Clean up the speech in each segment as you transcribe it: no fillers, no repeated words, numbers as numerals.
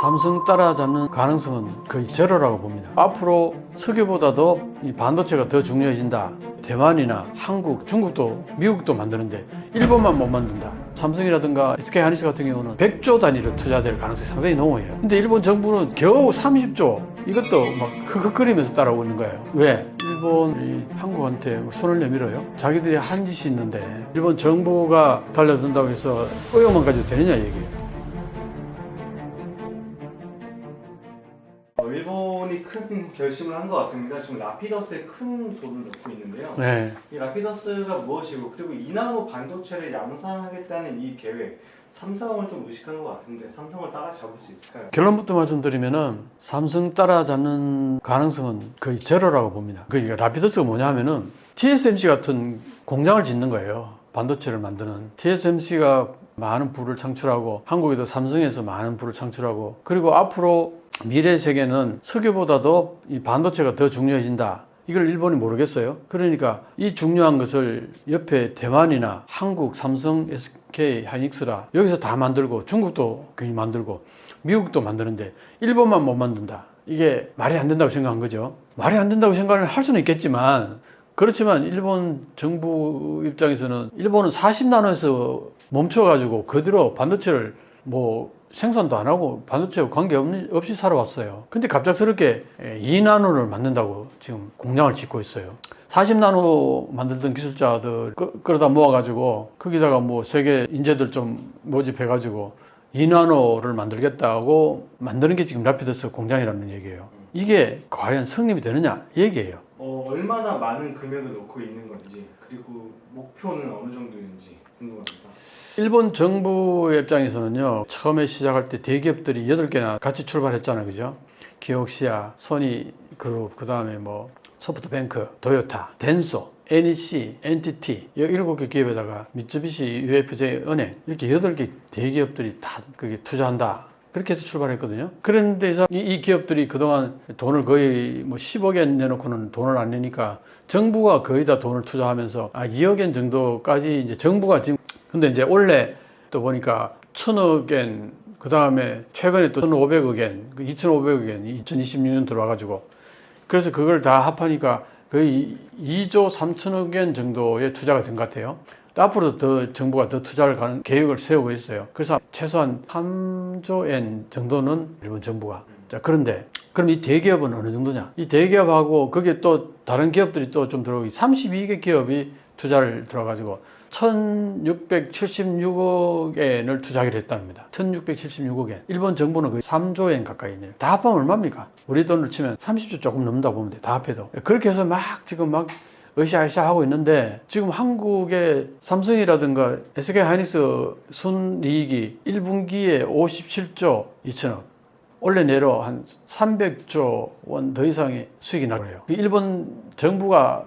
삼성 따라잡는 가능성은 거의 제로라고 봅니다. 앞으로 석유보다도 이 반도체가 더 중요해진다. 대만이나 한국, 중국도 미국도 만드는데 일본만 못 만든다. 삼성이라든가 SK하이닉스 같은 경우는 100조 단위로 투자될 가능성이 상당히 높아요. 근데 일본 정부는 겨우 30조 이것도 막 흑흑거리면서 따라오고 있는 거예요. 왜? 일본이 한국한테 손을 내밀어요. 자기들이 한 짓이 있는데 일본 정부가 달려든다고 해서 의욕만 가지고 되느냐 얘기예요. 일본이 큰 결심을 한 것 같습니다. 지금 라피더스에 큰 돈을 넣고 있는데요. 네. 이 라피더스가 무엇이고 그리고 이나노 반도체를 양산하겠다는 이 계획, 삼성을 좀 의식하는 것 같은데 삼성을 따라잡을 수 있을까요? 결론부터 말씀드리면은 삼성 따라잡는 가능성은 거의 제로라고 봅니다. 그러니까 라피더스가 뭐냐 하면은 TSMC 같은 공장을 짓는 거예요. 반도체를 만드는. TSMC가 많은 부를 창출하고 한국에도 삼성에서 많은 부를 창출하고 그리고 앞으로 미래 세계는 석유보다도 이 반도체가 더 중요해진다. 이걸 일본이 모르겠어요. 그러니까 이 중요한 것을 옆에 대만이나 한국, 삼성, SK, 하이닉스라 여기서 다 만들고 중국도 괜히 만들고 미국도 만드는데 일본만 못 만든다. 이게 말이 안 된다고 생각한 거죠. 말이 안 된다고 생각을 할 수는 있겠지만 그렇지만 일본 정부 입장에서는 일본은 40나노에서 멈춰가지고 그대로 반도체를 생산도 안 하고 반도체와 관계없이 살아왔어요. 근데 갑작스럽게 2나노를 만든다고 지금 공장을 짓고 있어요. 40나노 만들던 기술자들 끌어다 모아가지고 거기다가 세계 인재들 좀 모집해가지고 2나노를 만들겠다고 만드는 게 지금 라피더스 공장이라는 얘기예요. 이게 과연 성립이 되느냐 얘기예요. 얼마나 많은 금액을 놓고 있는 건지 그리고 목표는 어느 정도인지 궁금합니다. 일본 정부 입장에서는요, 처음에 시작할 때 대기업들이 8개나 같이 출발했잖아요. 그죠? 기옥시아, 소니그룹, 그 다음에 소프트뱅크, 도요타, 덴소, NEC, NTT, 7개 기업에다가 미쯔비시 UFJ 은행, 이렇게 8개 대기업들이 다 거기에 투자한다. 그렇게 해서 출발했거든요. 그런데 이 기업들이 그동안 돈을 거의 10억엔 내놓고는 돈을 안 내니까 정부가 거의 다 돈을 투자하면서 2억엔 정도까지 이제 정부가 지금 근데 이제 올해 또 보니까 1,000억엔 그 다음에 최근에 또 1,500억엔 2,500억엔 2026년 들어와가지고 그래서 그걸 다 합하니까 거의 2조 3천억엔 정도의 투자가 된 것 같아요. 앞으로 더 정부가 더 투자를 가는 계획을 세우고 있어요. 그래서 최소한 3조엔 정도는 일본 정부가. 자, 그런데 그럼 이 대기업은 어느 정도냐? 이 대기업하고 거기에 또 다른 기업들이 또 좀 들어오기 32개 기업이 투자를 들어가지고 1,676억엔을 투자하기로 했답니다. 1,676억엔. 일본 정부는 거의 3조엔 가까이 있네요. 다 합하면 얼마입니까? 우리 돈을 치면 30조 조금 넘는다고 보면 돼. 다 합해도. 그렇게 해서 지금 으쌰으쌰 하고 있는데 지금 한국의 삼성이라든가 SK하이닉스 순이익이 1분기에 57조 2천억 올해 내로 한 300조 원 더 이상의 수익이 나고요. 일본 정부가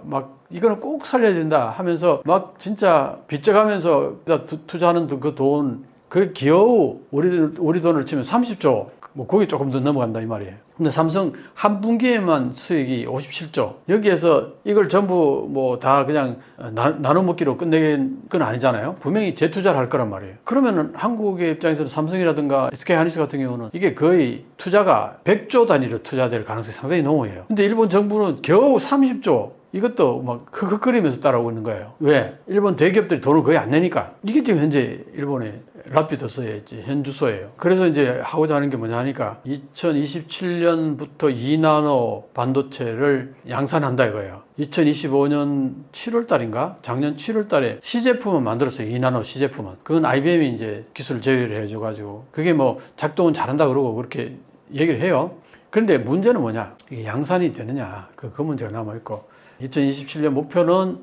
이거는 꼭 살려야 된다 하면서 진짜 빚져가면서 투자하는 그 돈, 그 겨우 우리 돈을 치면 30조, 거기 조금 더 넘어간다 이 말이에요. 근데 삼성 한 분기에만 수익이 57조. 여기에서 이걸 전부 다 그냥 나눠 먹기로 끝내는 건 아니잖아요. 분명히 재투자를 할 거란 말이에요. 그러면은 한국의 입장에서는 삼성이라든가 SK하이닉스 같은 경우는 이게 거의 투자가 100조 단위로 투자될 가능성이 상당히 높아요. 근데 일본 정부는 겨우 30조. 이것도 흑흑거리면서 따라오고 있는 거예요. 왜? 일본 대기업들이 돈을 거의 안 내니까. 이게 지금 현재 일본의 라피더스의 현 주소예요. 그래서 이제 하고자 하는 게 뭐냐 하니까 2027년부터 2나노 반도체를 양산한다 이거예요. 2025년 7월 달인가? 작년 7월 달에 시제품은 만들었어요. 2나노 시제품은. 그건 IBM이 이제 기술을 제휴를 해줘가지고 그게 작동은 잘한다 그러고 그렇게 얘기를 해요. 그런데 문제는 뭐냐? 이게 양산이 되느냐? 그 문제가 남아있고 2027년 목표는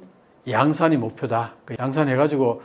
양산이 목표다. 양산해가지고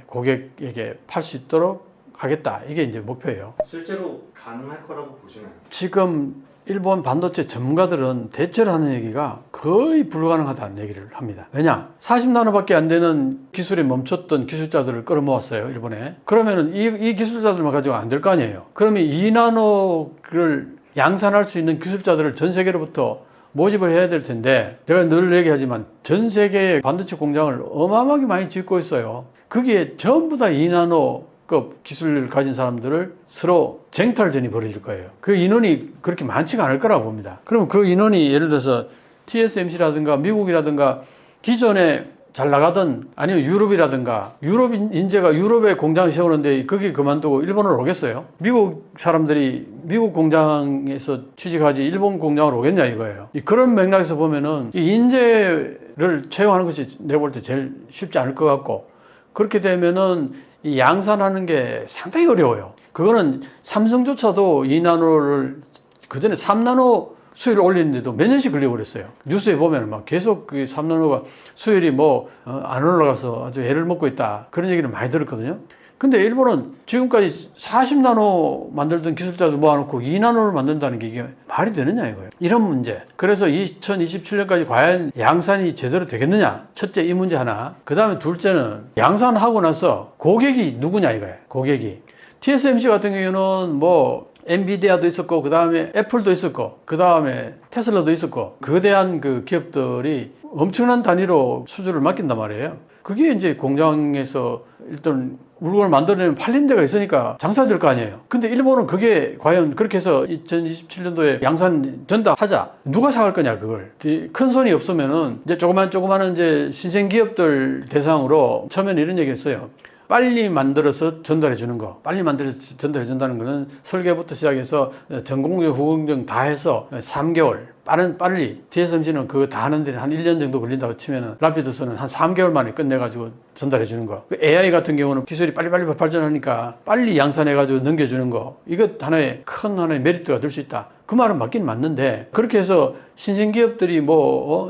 고객에게 팔 수 있도록 하겠다. 이게 이제 목표예요. 실제로 가능할 거라고 보시나요? 지금 일본 반도체 전문가들은 대체로 하는 얘기가 거의 불가능하다는 얘기를 합니다. 왜냐? 40나노밖에 안 되는 기술에 멈췄던 기술자들을 끌어모았어요, 일본에. 그러면은 이 기술자들만 가지고 안 될 거 아니에요. 그러면 2나노를 양산할 수 있는 기술자들을 전 세계로부터 모집을 해야 될 텐데 제가 늘 얘기하지만 전 세계의 반도체 공장을 어마어마하게 많이 짓고 있어요. 거기에 전부 다 2나노 최고급 기술을 가진 사람들을 서로 쟁탈전이 벌어질 거예요. 그 인원이 그렇게 많지가 않을 거라고 봅니다. 그럼 그 인원이 예를 들어서 TSMC라든가 미국이라든가 기존에 잘 나가던 아니면 유럽이라든가 유럽 인재가 유럽에 공장을 세우는데 거기 그만두고 일본으로 오겠어요? 미국 사람들이 미국 공장에서 취직하지 일본 공장으로 오겠냐 이거예요. 그런 맥락에서 보면은 이 인재를 채용하는 것이 내가 볼 때 제일 쉽지 않을 것 같고 그렇게 되면은 이 양산하는 게 상당히 어려워요. 그거는 삼성조차도 2나노를 그 전에 3나노 수율을 올리는데도 몇 년씩 걸려버렸어요. 뉴스에 보면 막 계속 그 3나노가 수율이 안 올라가서 아주 애를 먹고 있다. 그런 얘기를 많이 들었거든요. 근데 일본은 지금까지 40나노 만들던 기술자들 모아놓고 2나노를 만든다는 게 이게 말이 되느냐 이거예요. 이런 문제. 그래서 2027년까지 과연 양산이 제대로 되겠느냐. 첫째 이 문제 하나. 그 다음에 둘째는 양산하고 나서 고객이 누구냐 이거예요. 고객이. TSMC 같은 경우에는 엔비디아도 있었고 그 다음에 애플도 있었고 그 다음에 테슬라도 있었고 거대한 그 기업들이 엄청난 단위로 수주를 맡긴단 말이에요. 그게 이제 공장에서 일단 물건을 만들어내면 팔린 데가 있으니까 장사될 거 아니에요. 근데 일본은 그게 과연 그렇게 해서 2027년도에 양산 된다 하자. 누가 사갈 거냐 그걸. 큰 손이 없으면은 이제 조그마한 이제 신생 기업들 대상으로 처음에는 이런 얘기 했어요. 빨리 만들어서 전달해 주는 거. 빨리 만들어서 전달해 준다는 거는 설계부터 시작해서 전공정, 후공정 다 해서 3개월. 빨리. TSMC는 그거 다 하는데 한 1년 정도 걸린다고 치면은 라피드스는 한 3개월 만에 끝내가지고 전달해 주는 거. AI 같은 경우는 기술이 빨리빨리 발전하니까 빨리 양산해가지고 넘겨주는 거. 이거 하나의 메리트가 될 수 있다. 그 말은 맞긴 맞는데 그렇게 해서 신생기업들이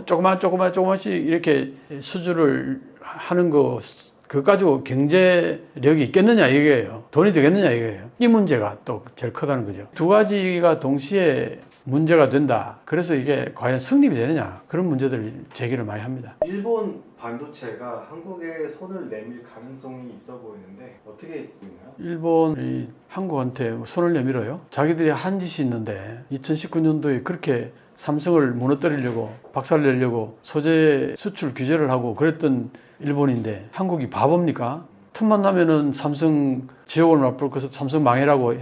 조그만씩 이렇게 수주를 하는 거 그거 가지고 경제력이 있겠느냐 이거예요. 돈이 되겠느냐 이거예요. 이 문제가 또 제일 크다는 거죠. 두 가지가 동시에 문제가 된다. 그래서 이게 과연 성립이 되느냐 그런 문제들 제기를 많이 합니다. 일본 반도체가 한국에 손을 내밀 가능성이 있어 보이는데 어떻게 보이나요? 일본이 한국한테 손을 내밀어요. 자기들이 한 짓이 있는데 2019년도에 그렇게 삼성을 무너뜨리려고 박살내려고 소재 수출 규제를 하고 그랬던 일본인데 한국이 바보입니까? 틈만 나면은 삼성 지옥을 맛볼 것을 삼성 망해라고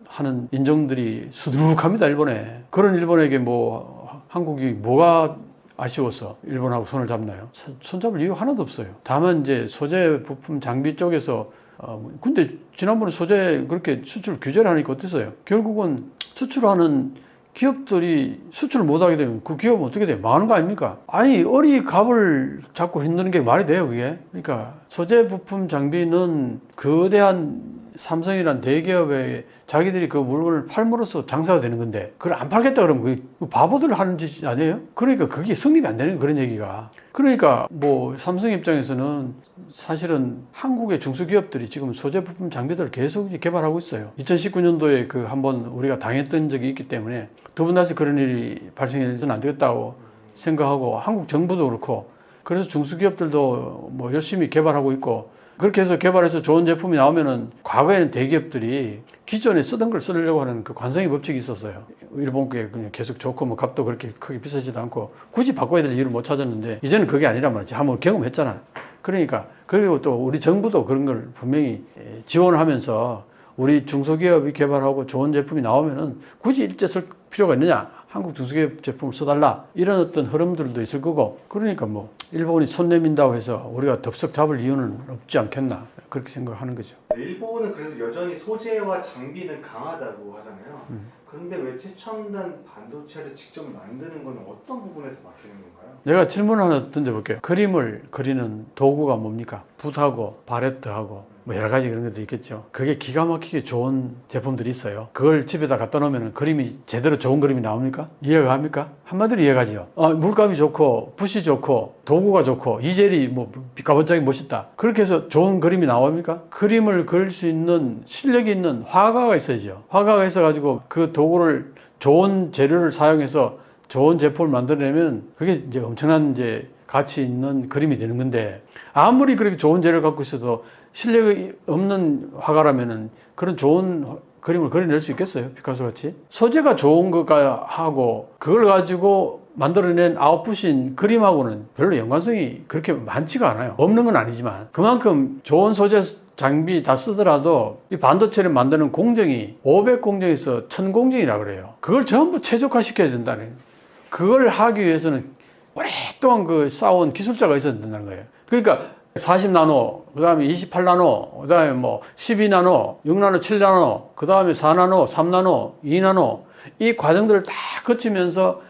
하는 인종들이 수두룩합니다. 일본에. 그런 일본에게 한국이 뭐가 아쉬워서 일본하고 손을 잡나요? 손잡을 이유 하나도 없어요. 다만 이제 소재 부품 장비 쪽에서 근데 지난번에 소재 그렇게 수출 규제를 하니까 어땠어요? 결국은 수출하는 기업들이 수출을 못하게 되면 그 기업은 어떻게 돼요? 망하는 거 아닙니까? 아니 어리 갑을 잡고 흔드는 게 말이 돼요 그게? 그러니까 소재 부품 장비는 거대한 삼성이란 대기업에 자기들이 그 물건을 팔므로써 장사가 되는 건데 그걸 안 팔겠다 그러면 그 바보들 하는 짓 아니에요? 그러니까 그게 성립이 안 되는 그런 얘기가. 그러니까 삼성 입장에서는 사실은 한국의 중소기업들이 지금 소재 부품 장비들을 계속 개발하고 있어요. 2019년도에 그 한번 우리가 당했던 적이 있기 때문에 두 번 다시 그런 일이 발생해서는 안 되겠다고 생각하고 한국 정부도 그렇고 그래서 중소기업들도 열심히 개발하고 있고 그렇게 해서 개발해서 좋은 제품이 나오면은 과거에는 대기업들이 기존에 쓰던 걸 쓰려고 하는 그 관성의 법칙이 있었어요. 일본 게 그냥 계속 좋고 값도 그렇게 크게 비싸지도 않고 굳이 바꿔야 될 이유를 못 찾았는데 이제는 그게 아니란 말이지. 한번 경험했잖아. 그러니까 그리고 또 우리 정부도 그런 걸 분명히 지원을 하면서 우리 중소기업이 개발하고 좋은 제품이 나오면은 굳이 일제 쓸 필요가 있느냐? 한국 중소기업 제품을 써달라. 이런 어떤 흐름들도 있을 거고. 그러니까 일본이 손 내민다고 해서 우리가 덥석 잡을 이유는 없지 않겠나. 그렇게 생각하는 거죠. 일본은 그래도 여전히 소재와 장비는 강하다고 하잖아요. 그런데 왜 최첨단 반도체를 직접 만드는 건 어떤 부분에서 막히는 건가요? 내가 질문 하나 던져볼게요. 그림을 그리는 도구가 뭡니까? 붓하고 바레트하고 여러 가지 그런 것도 있겠죠. 그게 기가 막히게 좋은 제품들이 있어요. 그걸 집에다 갖다 놓으면 그림이 제대로 좋은 그림이 나옵니까? 이해가 갑니까? 한마디로 이해가죠. 물감이 좋고 붓이 좋고 도구가 좋고 이젤이 빛가번짝이 멋있다. 그렇게 해서 좋은 그림이 나옵니까? 그림을 그릴 수 있는 실력이 있는 화가가 있어야죠. 화가가 있어가지고 그 도구를 좋은 재료를 사용해서 좋은 제품을 만들어내면 그게 이제 엄청난 가치 있는 그림이 되는 건데 아무리 그렇게 좋은 재료를 갖고 있어도 실력이 없는 화가라면은 그런 좋은 그림을 그려낼 수 있겠어요? 피카소 같이? 소재가 좋은 것과 하고 그걸 가지고 만들어낸 아웃풋인 그림하고는 별로 연관성이 그렇게 많지가 않아요. 없는 건 아니지만 그만큼 좋은 소재 장비 다 쓰더라도 이 반도체를 만드는 공정이 500공정에서 1000공정이라 그래요. 그걸 전부 최적화 시켜야 된다는. 그걸 하기 위해서는 오랫동안 그 쌓아온 기술자가 있어야 된다는 거예요. 그러니까 40나노, 그 다음에 28나노, 그 다음에 뭐 12나노, 6나노, 7나노, 그 다음에 4나노, 3나노, 2나노, 이 과정들을 다 거치면서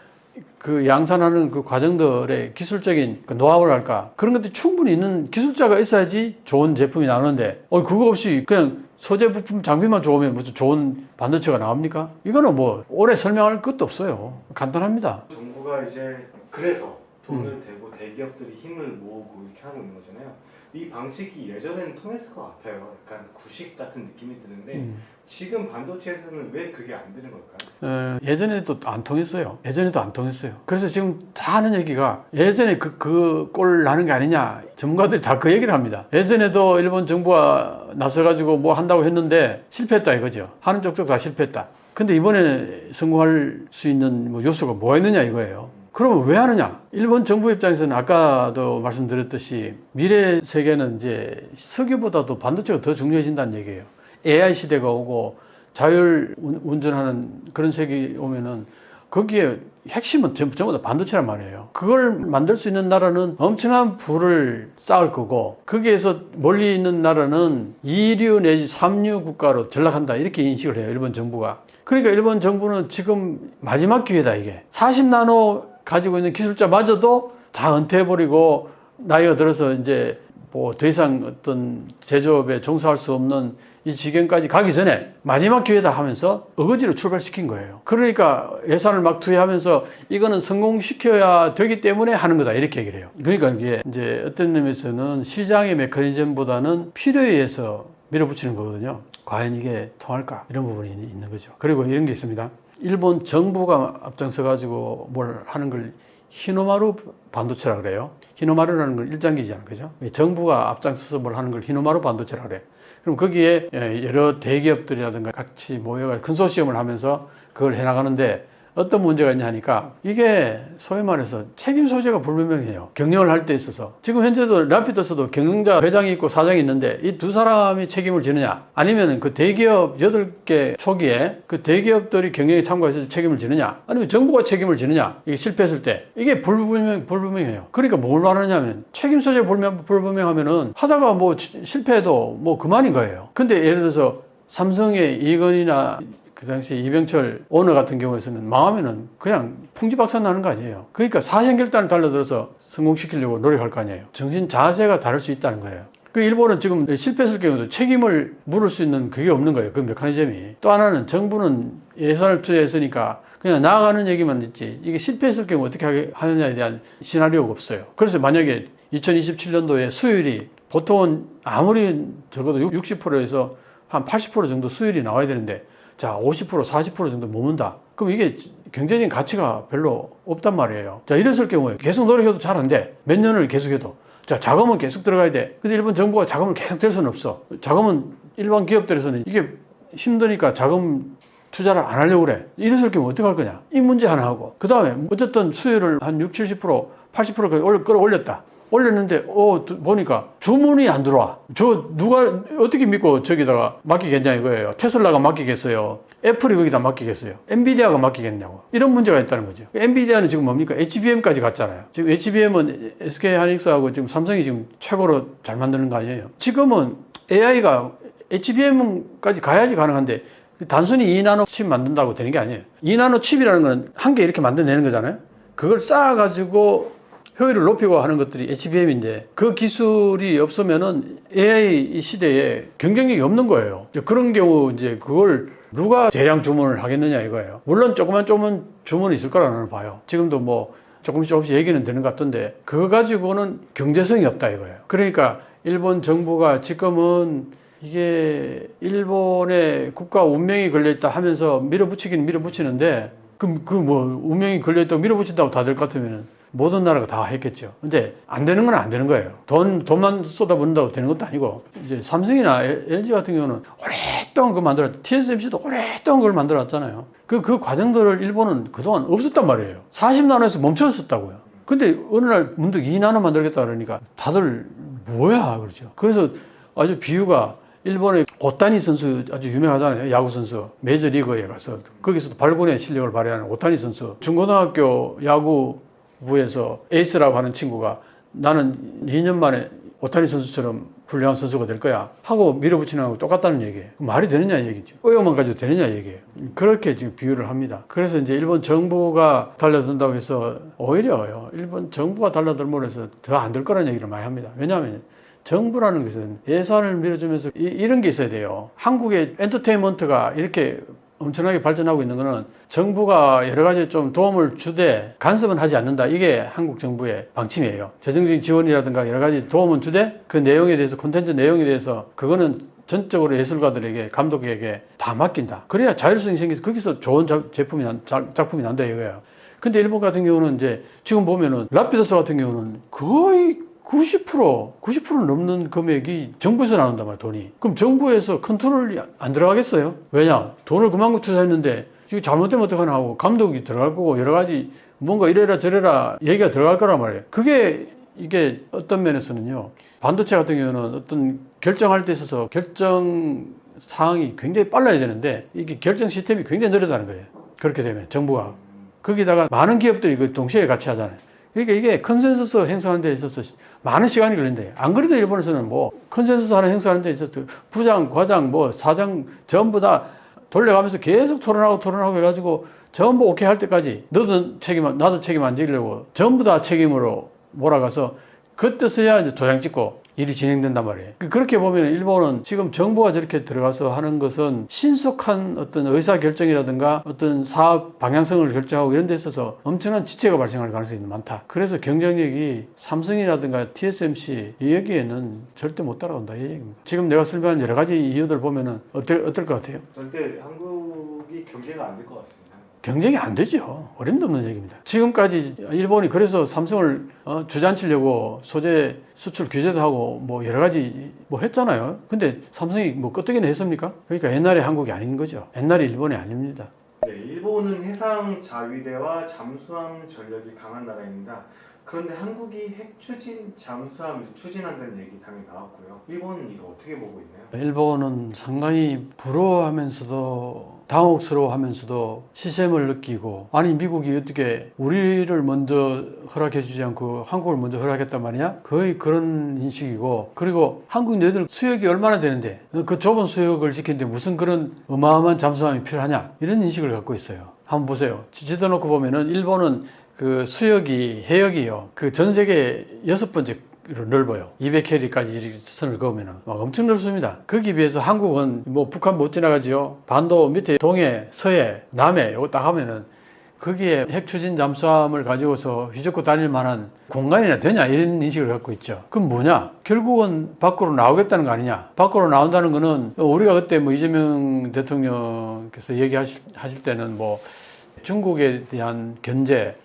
그 양산하는 그 과정들의 기술적인 그 노하우를 할까? 그런 것들이 충분히 있는 기술자가 있어야지 좋은 제품이 나오는데, 그거 없이 그냥 소재 부품 장비만 좋으면 무슨 좋은 반도체가 나옵니까? 이거는 뭐 오래 설명할 것도 없어요. 간단합니다. 정부가 이제 그래서 돈을 대고 대기업들이 힘을 모으고 이렇게 하고 있는 거잖아요. 이 방식이 예전에는 통했을 것 같아요. 약간 구식 같은 느낌이 드는데 지금 반도체에서는 왜 그게 안 되는 걸까요? 예전에도 안 통했어요. 예전에도 안 통했어요. 그래서 지금 다 하는 얘기가 예전에 그 꼴 나는 게 아니냐. 전문가들이 다 그 얘기를 합니다. 예전에도 일본 정부가 나서가지고 뭐 한다고 했는데 실패했다 이거죠. 하는 쪽도 다 실패했다. 근데 이번에 성공할 수 있는 뭐 요소가 뭐가 있느냐 이거예요. 그러면 왜 하느냐? 일본 정부 입장에서는 아까도 말씀드렸듯이 미래 세계는 이제 석유보다도 반도체가 더 중요해진다는 얘기예요. AI 시대가 오고 자율 운전하는 그런 세계 오면은 거기에 핵심은 전부 다 반도체란 말이에요. 그걸 만들 수 있는 나라는 엄청난 부를 쌓을 거고 거기에서 멀리 있는 나라는 2류 내지 3류 국가로 전락한다 이렇게 인식을 해요. 일본 정부가. 그러니까 일본 정부는 지금 마지막 기회다 이게. 40나노 가지고 있는 기술자마저도 다 은퇴해버리고 나이가 들어서 이제 뭐 더 이상 어떤 제조업에 종사할 수 없는 이 지경까지 가기 전에 마지막 기회다 하면서 어거지로 출발시킨 거예요. 그러니까 예산을 막 투여하면서 이거는 성공시켜야 되기 때문에 하는 거다 이렇게 얘기를 해요. 그러니까 이게 이제 어떤 의미에서는 시장의 메커니즘보다는 필요에 의해서 밀어붙이는 거거든요. 과연 이게 통할까? 이런 부분이 있는 거죠. 그리고 이런 게 있습니다. 일본 정부가 앞장서 가지고 뭘 하는 걸 히노마루 반도체라 그래요. 히노마루라는 건 일장기잖아요. 그죠? 정부가 앞장서서 뭘 하는 걸 히노마루 반도체라 그래. 그럼 거기에 여러 대기업들이라든가 같이 모여가 컨소시엄을 하면서 그걸 해나가는데 어떤 문제가 있냐 하니까 이게 소위 말해서 책임 소재가 불분명해요. 경영을 할 때 있어서. 지금 현재도 라피더스도 경영자 회장이 있고 사장이 있는데 이 두 사람이 책임을 지느냐 아니면 그 대기업 8개 초기에 그 대기업들이 경영에 참가해서 책임을 지느냐 아니면 정부가 책임을 지느냐 이게 실패했을 때 이게 불분명해요. 그러니까 뭘 말하냐면 책임 소재 불분명하면은 하다가 뭐 실패해도 뭐 그만인 거예요. 근데 예를 들어서 삼성의 이건희나 그 당시에 이병철 오너 같은 경우에서는 망하면은 그냥 풍지박산 나는 거 아니에요. 그러니까 사생결단을 달라들어서 성공시키려고 노력할 거 아니에요. 정신 자세가 다를 수 있다는 거예요. 그 일본은 지금 실패했을 경우도 책임을 물을 수 있는 그게 없는 거예요. 그 메커니즘이. 또 하나는 정부는 예산을 투자했으니까 그냥 나아가는 얘기만 있지 이게 실패했을 경우 어떻게 하느냐에 대한 시나리오가 없어요. 그래서 만약에 2027년도에 수율이 보통은 아무리 적어도 60%에서 한 80% 정도 수율이 나와야 되는데 자, 50%, 40% 정도 머문다. 그럼 이게 경제적인 가치가 별로 없단 말이에요. 자, 이랬을 경우에 계속 노력해도 잘 안 돼. 몇 년을 계속해도. 자, 자금은 계속 들어가야 돼. 근데 일본 정부가 자금을 계속 댈 수는 없어. 자금은 일반 기업들에서는 이게 힘드니까 자금 투자를 안 하려고 그래. 이랬을 경우 어떻게 할 거냐. 이 문제 하나 하고. 그 다음에 어쨌든 수율을 한 60, 70%, 80%까지 끌어올렸다. 올렸는데 보니까 주문이 안 들어와. 누가 어떻게 믿고 저기다가 맡기겠냐 이거예요. 테슬라가 맡기겠어요. 애플이 거기다 맡기겠어요. 엔비디아가 맡기겠냐고. 이런 문제가 있다는 거죠. 엔비디아는 지금 뭡니까? HBM까지 갔잖아요. 지금 HBM은 SK하이닉스하고 지금 삼성이 지금 최고로 잘 만드는 거 아니에요. 지금은 AI가 HBM까지 가야지 가능한데 단순히 2나노 칩 만든다고 되는 게 아니에요. 2나노 칩이라는 건 한 개 이렇게 만들어내는 거잖아요. 그걸 쌓아가지고 효율을 높이고 하는 것들이 HBM인데 그 기술이 없으면은 AI 시대에 경쟁력이 없는 거예요. 그런 경우 이제 그걸 누가 대량 주문을 하겠느냐 이거예요. 물론 조금만 주문이 있을 거라는 봐요. 지금도 뭐 조금씩 얘기는 되는 것 같던데 그거 가지고는 경제성이 없다 이거예요. 그러니까 일본 정부가 지금은 이게 일본의 국가 운명이 걸려있다 하면서 밀어붙이긴 밀어붙이는데 그 뭐 운명이 걸려있다고 밀어붙인다고 다 될 것 같으면은 모든 나라가 다 했겠죠. 근데 안 되는 건 안 되는 거예요. 돈만 쏟아붓는다고 되는 것도 아니고, 이제 삼성이나 LG 같은 경우는 오랫동안 그걸 만들었죠. TSMC도 오랫동안 그걸 만들었잖아요. 그 과정들을 일본은 그동안 없었단 말이에요. 40나노에서 멈췄었다고요. 근데 어느 날 문득 2나노 만들겠다 그러니까 다들 뭐야, 그러죠. 그래서 아주 비유가 일본의 오타니 선수 아주 유명하잖아요. 야구 선수. 메이저리그에 가서 거기서도 발군의 실력을 발휘하는 오타니 선수. 중고등학교 야구부에서 에이스라고 하는 친구가 나는 2년 만에 오타니 선수처럼 훌륭한 선수가 될 거야 하고 밀어붙이는 거하고 똑같다는 얘기예요. 말이 되느냐 얘기죠. 의욕만 가지고 되느냐 얘기예요. 그렇게 지금 비유를 합니다. 그래서 이제 일본 정부가 달라든다고 해서 오히려 일본 정부가 달라들므로 해서 더 안 될 거라는 얘기를 많이 합니다. 왜냐하면 정부라는 것은 예산을 밀어주면서 이런 게 있어야 돼요. 한국의 엔터테인먼트가 이렇게 엄청나게 발전하고 있는 거는 정부가 여러 가지 좀 도움을 주되 간섭은 하지 않는다. 이게 한국 정부의 방침이에요. 재정적인 지원이라든가 여러 가지 도움은 주되 그 내용에 대해서 콘텐츠 내용에 대해서 그거는 전적으로 예술가들에게 감독에게 다 맡긴다. 그래야 자율성이 생겨서 거기서 좋은 작품이 난다 이거예요. 근데 일본 같은 경우는 이제 지금 보면은 라피더스 같은 경우는 거의 90% 넘는 금액이 정부에서 나온단 말이야, 돈이. 그럼 정부에서 컨트롤이 안 들어가겠어요? 왜냐? 돈을 그만큼 투자했는데 이거 잘못되면 어떡하나 하고 감독이 들어갈 거고 여러 가지 뭔가 이래라 저래라 얘기가 들어갈 거란 말이에요. 이게 어떤 면에서는요. 반도체 같은 경우는 어떤 결정할 때 있어서 결정 사항이 굉장히 빨라야 되는데 이게 결정 시스템이 굉장히 느리다는 거예요. 그렇게 되면 정부가. 거기다가 많은 기업들이 그 동시에 같이 하잖아요. 그러니까 이게 컨센서스 행사하는 데 있어서 많은 시간이 걸린대요. 안 그래도 일본에서는 뭐 컨센서스 하는 행사하는 데 있어서 부장, 과장, 뭐 사장 전부 다 돌려가면서 계속 토론하고 해가지고 전부 오케이 할 때까지 너도 나도 책임 안 지려고 전부 다 책임으로 몰아가서 그때서야 이제 도장 찍고 일이 진행된단 말이에요. 그렇게 보면 일본은 지금 정부가 저렇게 들어가서 하는 것은 신속한 어떤 의사결정이라든가 어떤 사업 방향성을 결정하고 이런 데 있어서 엄청난 지체가 발생할 가능성이 많다. 그래서 경쟁력이 삼성이라든가 TSMC 여기에는 절대 못 따라온다 이 얘기입니다. 지금 내가 설명한 여러 가지 이유들 보면은 어떨 것 같아요? 절대 한국이 경제가 안 될 것 같습니다. 경쟁이 안 되죠. 어림도 없는 얘기입니다. 지금까지 일본이 그래서 삼성을 주저앉히려고 소재 수출 규제도 하고 뭐 여러 가지 뭐 했잖아요. 근데 삼성이 뭐 끄떡이나 했습니까? 그러니까 옛날에 한국이 아닌 거죠. 옛날에 일본이 아닙니다. 네, 일본은 해상 자위대와 잠수함 전력이 강한 나라입니다. 그런데 한국이 핵 추진, 잠수함 추진한다는 얘기 당연히 나왔고요. 일본은 이거 어떻게 보고 있나요? 일본은 상당히 부러워하면서도 당혹스러워하면서도 시샘을 느끼고 아니 미국이 어떻게 우리를 먼저 허락해주지 않고 한국을 먼저 허락했단 말이냐? 거의 그런 인식이고 그리고 한국 너희들 수역이 얼마나 되는데 그 좁은 수역을 지키는데 무슨 그런 어마어마한 잠수함이 필요하냐? 이런 인식을 갖고 있어요. 한번 보세요. 지도 놓고 보면은 일본은 그 수역이 해역이요. 그 전 세계 6번째 넓어요. 200캐리까지 이렇게 선을 그으면은 엄청 넓습니다. 거기에 비해서 한국은 뭐 북한 못 지나가지요. 반도 밑에 동해, 서해, 남해 요거 딱 하면은 거기에 핵 추진 잠수함을 가지고서 휘젓고 다닐 만한 공간이나 되냐 이런 인식을 갖고 있죠. 그럼 뭐냐? 결국은 밖으로 나오겠다는 거 아니냐? 밖으로 나온다는 거는 우리가 그때 뭐 이재명 대통령께서 얘기하실 때는 뭐 중국에 대한 견제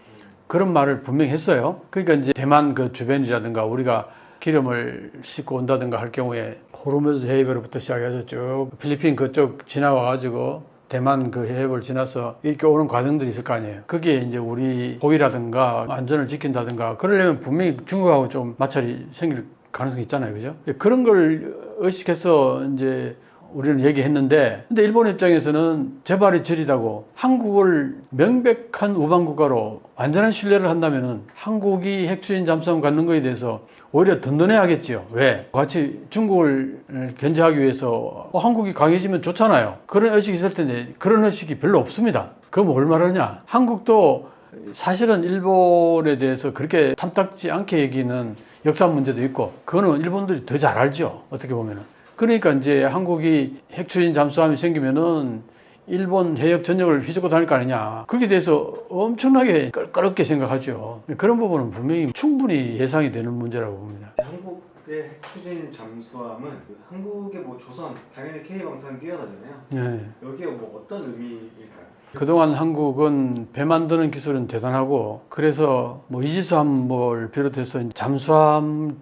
그런 말을 분명히 했어요. 그러니까 이제 대만 그 주변이라든가 우리가 기름을 싣고 온다든가 할 경우에 호르무즈 해협으로부터 시작해서 쭉 필리핀 그쪽 지나와가지고 대만 그 해협을 지나서 이렇게 오는 과정들이 있을 거 아니에요. 거기에 이제 우리 호위라든가 안전을 지킨다든가 그러려면 분명히 중국하고 좀 마찰이 생길 가능성이 있잖아요. 그죠? 그런 걸 의식해서 이제 우리는 얘기했는데 근데 일본 입장에서는 제발이 저리다고 한국을 명백한 우방국가로 완전한 신뢰를 한다면은 한국이 핵추진 잠수함 갖는 거에 대해서 오히려 든든해야겠지요. 왜? 같이 중국을 견제하기 위해서 한국이 강해지면 좋잖아요. 그런 의식이 있을 텐데 그런 의식이 별로 없습니다. 그럼 뭘 말하냐? 한국도 사실은 일본에 대해서 그렇게 탐탁지 않게 여기는 역사 문제도 있고 그거는 일본들이 더 잘 알죠. 어떻게 보면은. 그러니까 이제 한국이 핵추진 잠수함이 생기면은 일본 해역 전역을 휘젓고 다닐 거 아니냐. 거기에 대해서 엄청나게 껄끄럽게 생각하죠. 그런 부분은 분명히 충분히 예상이 되는 문제라고 봅니다. 한국의 핵추진 잠수함은 한국의 뭐 조선, 당연히 K방사는 뛰어나잖아요. 네. 여기에 뭐 어떤 의미일까요? 그동안 한국은 배 만드는 기술은 대단하고 그래서 뭐 이지스함을 비롯해서 잠수함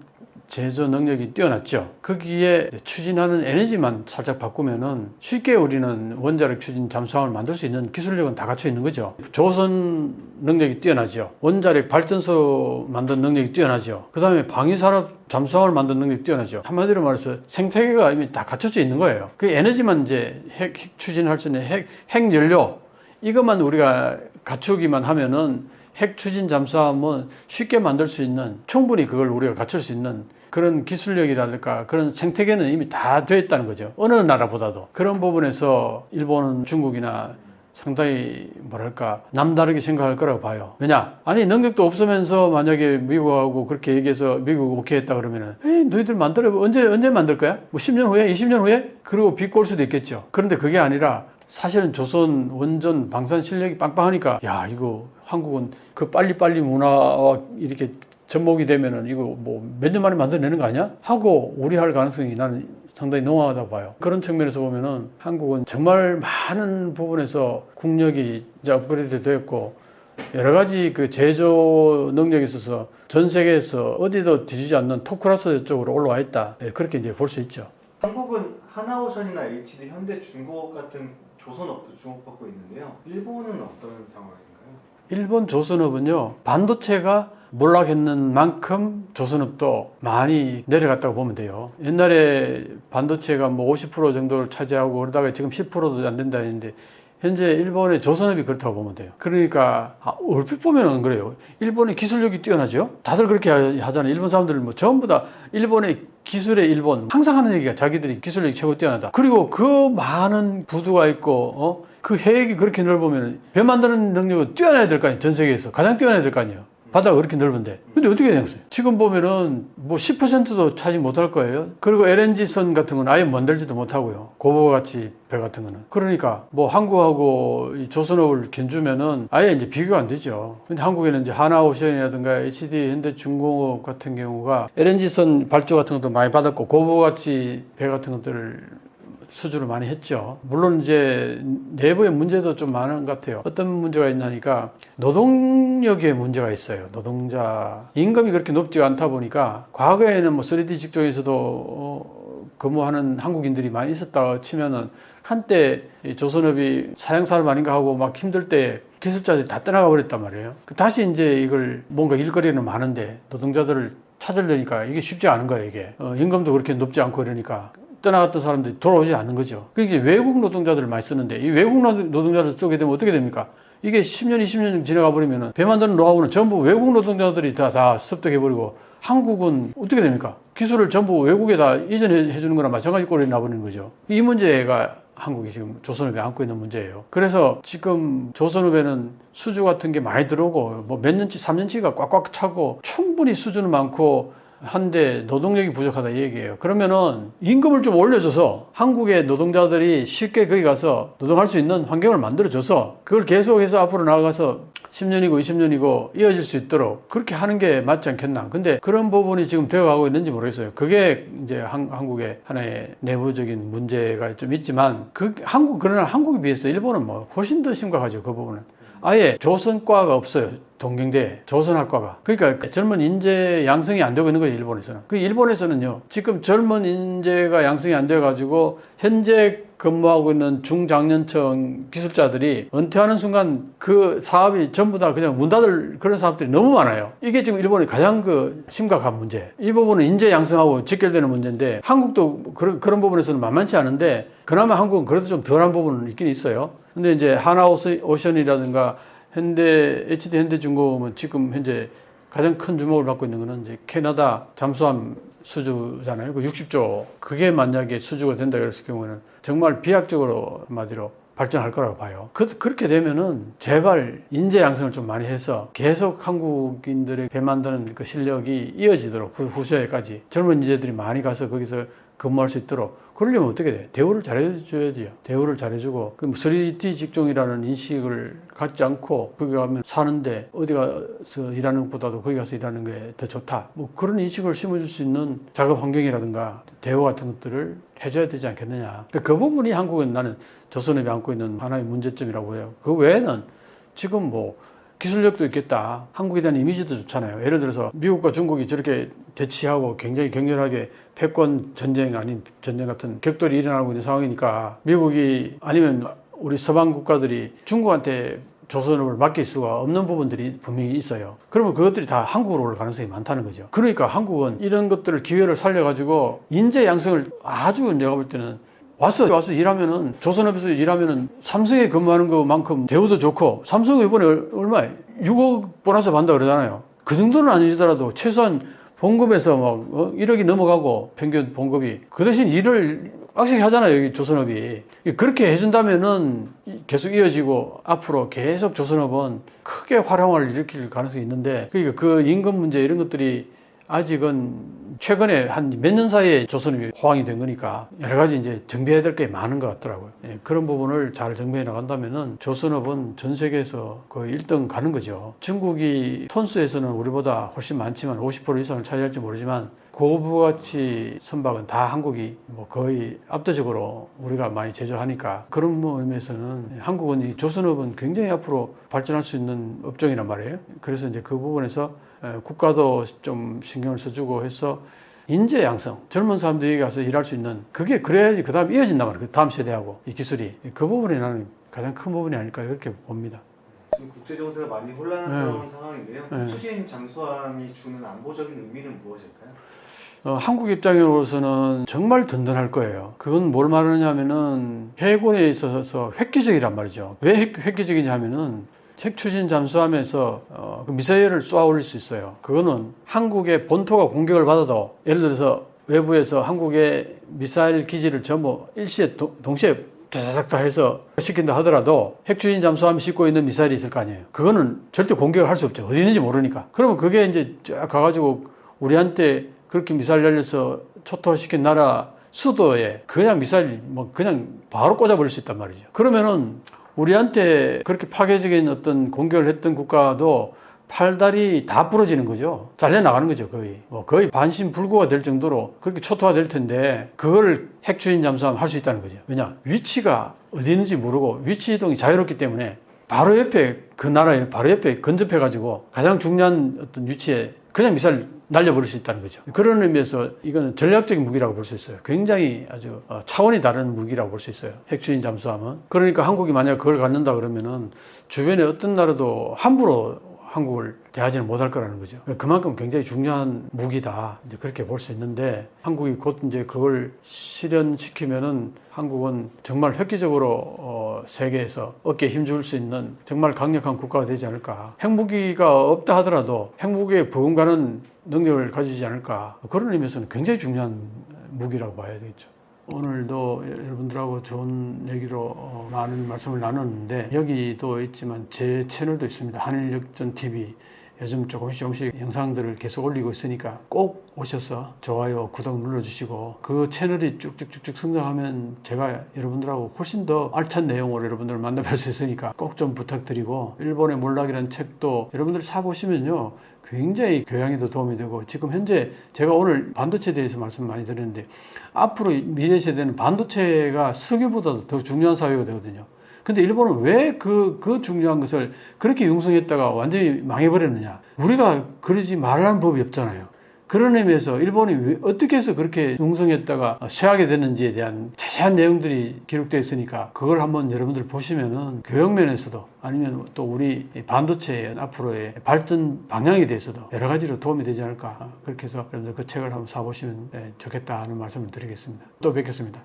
제조 능력이 뛰어났죠. 거기에 추진하는 에너지만 살짝 바꾸면은 쉽게 우리는 원자력 추진 잠수함을 만들 수 있는 기술력은 다 갖춰 있는 거죠. 조선 능력이 뛰어나죠. 원자력 발전소 만든 능력이 뛰어나죠. 그 다음에 방위산업 잠수함을 만든 능력이 뛰어나죠. 한마디로 말해서 생태계가 이미 다 갖춰져 있는 거예요. 그 에너지만 이제 핵 추진할 수 있는 핵 연료 이것만 우리가 갖추기만 하면은 핵 추진 잠수함은 쉽게 만들 수 있는, 충분히 그걸 우리가 갖출 수 있는 그런 기술력이랄까 그런 생태계는 이미 다 돼 있다는 거죠. 어느 나라보다도. 그런 부분에서 일본은 중국이나 상당히 뭐랄까 남다르게 생각할 거라고 봐요. 왜냐? 아니 능력도 없으면서 만약에 미국하고 그렇게 얘기해서 미국 오케이 했다 그러면은 에이 너희들 만들어 언제 만들 거야? 뭐 10년 후에? 20년 후에? 그리고 비꼬을 수도 있겠죠. 그런데 그게 아니라 사실은 조선 원전 방산 실력이 빵빵하니까 야 이거 한국은 그 빨리빨리 문화와 이렇게 접목이 되면은 이거 뭐 몇 년 만에 만들어내는 거 아니야? 하고 우려할 가능성이 나는 상당히 농후하다고 봐요. 그런 측면에서 보면은 한국은 정말 많은 부분에서 국력이 이제 업그레이드 되었고 여러 가지 그 제조 능력에 있어서 전 세계에서 어디도 뒤지지 않는 톱클래스 쪽으로 올라와 있다. 그렇게 이제 볼 수 있죠. 한국은 하나오션이나 HD, 현대중공업 같은 조선업도 주목받고 있는데요. 일본은 어떤 상황인가요? 일본 조선업은요, 반도체가 몰락했는 만큼 조선업도 많이 내려갔다고 보면 돼요. 옛날에 반도체가 뭐 50% 정도를 차지하고 그러다가 지금 10%도 안 된다 했는데 현재 일본의 조선업이 그렇다고 보면 돼요. 그러니까 얼핏 보면은 그래요. 일본의 기술력이 뛰어나죠. 다들 그렇게 하잖아요. 일본 사람들은 뭐 전부 다 일본의 기술의 일본 항상 하는 얘기가 자기들이 기술력이 최고 뛰어나다. 그리고 그 많은 부두가 있고 그 해역이 그렇게 넓으면 배 만드는 능력은 뛰어나야 될 거 아니에요. 전 세계에서 가장 뛰어나야 될 거 아니에요. 바다가 그렇게 넓은데. 근데 어떻게 되겠어요? 지금 보면은 뭐 10%도 차지 못할 거예요. 그리고 LNG선 같은 건 아예 만들지도 못하고요. 고보같이 배 같은 거는. 그러니까 뭐 한국하고 이 조선업을 견주면은 아예 이제 비교가 안 되죠. 근데 한국에는 이제 하나오션이라든가 HD, 현대중공업 같은 경우가 LNG선 발주 같은 것도 많이 받았고 고보같이 배 같은 것들을 수주를 많이 했죠. 물론 이제 내부의 문제도 좀 많은 것 같아요. 어떤 문제가 있냐니까 노동력의 문제가 있어요. 노동자 임금이 그렇게 높지 않다 보니까 과거에는 뭐 3D 직종에서도 근무하는 한국인들이 많이 있었다 치면은 한때 조선업이 사양사업 아닌가 하고 막 힘들 때 기술자들이 다 떠나가 버렸단 말이에요. 다시 이제 이걸 뭔가 일거리는 많은데 노동자들을 찾으려니까 이게 쉽지 않은 거예요. 이게 임금도 그렇게 높지 않고 이러니까 떠나갔던 사람들이 돌아오지 않는 거죠. 그게 이제 외국 노동자들을 많이 쓰는데 이 외국 노동자를 쓰게 되면 어떻게 됩니까? 이게 10년, 20년 지나가 버리면은 배 만드는 노하우는 전부 외국 노동자들이 다 습득해버리고 한국은 어떻게 됩니까? 기술을 전부 외국에다 이전해 주는 거나 마찬가지 꼴이 나버리는 거죠. 이 문제가 한국이 지금 조선업에 안고 있는 문제예요. 그래서 지금 조선업에는 수주 같은 게 많이 들어오고 뭐 몇 년치, 3년치가 꽉꽉 차고 충분히 수주는 많고 한데 노동력이 부족하다 이 얘기예요. 그러면은 임금을 좀 올려줘서 한국의 노동자들이 쉽게 거기 가서 노동할 수 있는 환경을 만들어줘서 그걸 계속해서 앞으로 나아가서 10년이고 20년이고 이어질 수 있도록 그렇게 하는 게 맞지 않겠나. 근데 그런 부분이 지금 되어가고 있는지 모르겠어요. 그게 이제 한국의 하나의 내부적인 문제가 좀 있지만 그러나 한국에 비해서 일본은 뭐 훨씬 더 심각하죠. 그 부분은. 아예 조선과가 없어요. 동경대 조선학과가. 그러니까 젊은 인재 양성이 안 되고 있는 거예요. 일본에서는. 그 일본에서는요. 지금 젊은 인재가 양성이 안 돼가지고 현재 근무하고 있는 중장년층 기술자들이 은퇴하는 순간 그 사업이 전부 다 그냥 문 닫을 그런 사업들이 너무 많아요. 이게 지금 일본의 가장 그 심각한 문제. 이 부분은 인재 양성하고 직결되는 문제인데 한국도 그런 부분에서는 만만치 않은데 그나마 한국은 그래도 좀 덜한 부분은 있긴 있어요. 근데 이제 하나오션이라든가 HD 현대중공업은 지금 현재 가장 큰 주목을 받고 있는 거는 이제 캐나다 잠수함 수주잖아요. 그 60조. 그게 만약에 수주가 된다 그랬을 경우에는 정말 비약적으로 한마디로 발전할 거라고 봐요. 그렇게 되면은 제발 인재 양성을 좀 많이 해서 계속 한국인들의 배 만드는 그 실력이 이어지도록 후세까지 젊은 인재들이 많이 가서 거기서 근무할 수 있도록 그러려면 어떻게 돼? 대우를 잘해줘야 돼요. 대우를 잘해주고, 3D 직종이라는 인식을 갖지 않고, 거기 가면 사는데, 어디 가서 일하는 것보다도 거기 가서 일하는 게 더 좋다. 뭐 그런 인식을 심어줄 수 있는 작업 환경이라든가, 대우 같은 것들을 해줘야 되지 않겠느냐. 그 부분이 한국은 나는 조선업이 안고 있는 하나의 문제점이라고 해요. 그 외에는 지금 뭐, 기술력도 있겠다. 한국에 대한 이미지도 좋잖아요. 예를 들어서 미국과 중국이 저렇게 대치하고 굉장히 격렬하게 패권 전쟁 아닌 전쟁 같은 격돌이 일어나고 있는 상황이니까 미국이 아니면 우리 서방 국가들이 중국한테 조선업을 맡길 수가 없는 부분들이 분명히 있어요. 그러면 그것들이 다 한국으로 올 가능성이 많다는 거죠. 그러니까 한국은 이런 것들을 기회를 살려가지고 인재 양성을 아주 내가 볼 때는 와서 일하면은 조선업에서 일하면은 삼성에 근무하는 것만큼 대우도 좋고 삼성이 이번에 얼마에 6억 보너스 받는다 그러잖아요. 그 정도는 아니더라도 최소한 봉급에서 막 1억이 넘어가고 평균 봉급이 그 대신 일을 빡세게 하잖아요. 여기 조선업이 그렇게 해준다면은 계속 이어지고 앞으로 계속 조선업은 크게 활용을 일으킬 가능성이 있는데 그러니까 그 임금 문제 이런 것들이 아직은 최근에 한 몇 년 사이에 조선업이 호황이 된 거니까 여러 가지 이제 정비해야 될 게 많은 것 같더라고요. 예, 그런 부분을 잘 정비해 나간다면은 조선업은 전 세계에서 거의 1등 가는 거죠. 중국이 톤수에서는 우리보다 훨씬 많지만 50% 이상을 차지할지 모르지만 고부가치 선박은 다 한국이 뭐 거의 압도적으로 우리가 많이 제조하니까 그런 의미에서는 한국은 이 조선업은 굉장히 앞으로 발전할 수 있는 업종이란 말이에요. 그래서 이제 그 부분에서 국가도 좀 신경을 써주고 해서 인재 양성, 젊은 사람들이 가서 일할 수 있는 그게 그래야지 그 다음 이어진단 말이에요. 그 다음 세대하고 이 기술이 그 부분이 나는 가장 큰 부분이 아닐까 이렇게 봅니다. 지금 국제 정세가 많이 혼란스러운 상황인데요. 추진 잠수함이 주는 안보적인 의미는 무엇일까요? 한국 입장으로서는 정말 든든할 거예요. 그건 뭘 말하느냐면은 해군에 있어서 획기적이란 말이죠. 왜 획기적이냐 하면은 핵추진 잠수함에서 그 미사일을 쏘아 올릴 수 있어요. 그거는 한국의 본토가 공격을 받아도 예를 들어서 외부에서 한국의 미사일 기지를 전부 일시에 동시에 다다닥 해서 시킨다 하더라도 핵추진 잠수함이 싣고 있는 미사일이 있을 거 아니에요. 그거는 절대 공격을 할 수 없죠. 어디 있는지 모르니까. 그러면 그게 이제 쫙 가가지고 우리한테 그렇게 미사일 날려서 초토화시킨 나라 수도에 그냥 미사일 뭐 그냥 바로 꽂아버릴 수 있단 말이죠. 그러면은 우리한테 그렇게 파괴적인 어떤 공격을 했던 국가도 팔다리 다 부러지는 거죠. 잘려나가는 거죠, 거의. 거의 반신불구가 될 정도로 그렇게 초토화 될 텐데, 그걸 핵추진 잠수함 할 수 있다는 거죠. 왜냐? 위치가 어디 있는지 모르고 위치 이동이 자유롭기 때문에 바로 옆에 그 나라에 바로 옆에 근접해가지고 가장 중요한 어떤 위치에 그냥 미사일 날려버릴 수 있다는 거죠. 그런 의미에서 이거는 전략적인 무기라고 볼 수 있어요. 굉장히 아주 차원이 다른 무기라고 볼 수 있어요. 핵추진 잠수함은. 그러니까 한국이 만약 그걸 갖는다 그러면은 주변에 어떤 나라도 함부로 한국을 대하지는 못할 거라는 거죠. 그만큼 굉장히 중요한 무기다. 이제 그렇게 볼 수 있는데 한국이 곧 이제 그걸 실현시키면은 한국은 정말 획기적으로 세계에서 어깨에 힘줄 수 있는 정말 강력한 국가가 되지 않을까. 핵무기가 없다 하더라도 핵무기에 부응가는 능력을 가지지 않을까. 그런 의미에서는 굉장히 중요한 무기라고 봐야 되겠죠. 오늘도 여러분들하고 좋은 얘기로 많은 말씀을 나눴는데 여기도 있지만 제 채널도 있습니다. 한일역전TV. 요즘 조금씩 영상들을 계속 올리고 있으니까 꼭 오셔서 좋아요, 구독 눌러주시고 그 채널이 쭉쭉쭉쭉 성장하면 제가 여러분들하고 훨씬 더 알찬 내용으로 여러분들을 만나뵐 수 있으니까 꼭 좀 부탁드리고 일본의 몰락이라는 책도 여러분들 사보시면요. 굉장히 교양에도 도움이 되고 지금 현재 제가 오늘 반도체에 대해서 말씀 많이 드렸는데 앞으로 미래 세대는 반도체가 석유보다도 더 중요한 사회가 되거든요. 근데 일본은 왜 그 중요한 것을 그렇게 융성했다가 완전히 망해버렸느냐. 우리가 그러지 말라는 법이 없잖아요. 그런 의미에서 일본이 왜 어떻게 해서 그렇게 융성했다가 쇠하게 됐는지에 대한 자세한 내용들이 기록되어 있으니까 그걸 한번 여러분들 보시면은 교육면에서도 아니면 또 우리 반도체의 앞으로의 발전 방향에 대해서도 여러 가지로 도움이 되지 않을까. 그렇게 해서 여러분들 그 책을 한번 사보시면 좋겠다 하는 말씀을 드리겠습니다. 또 뵙겠습니다.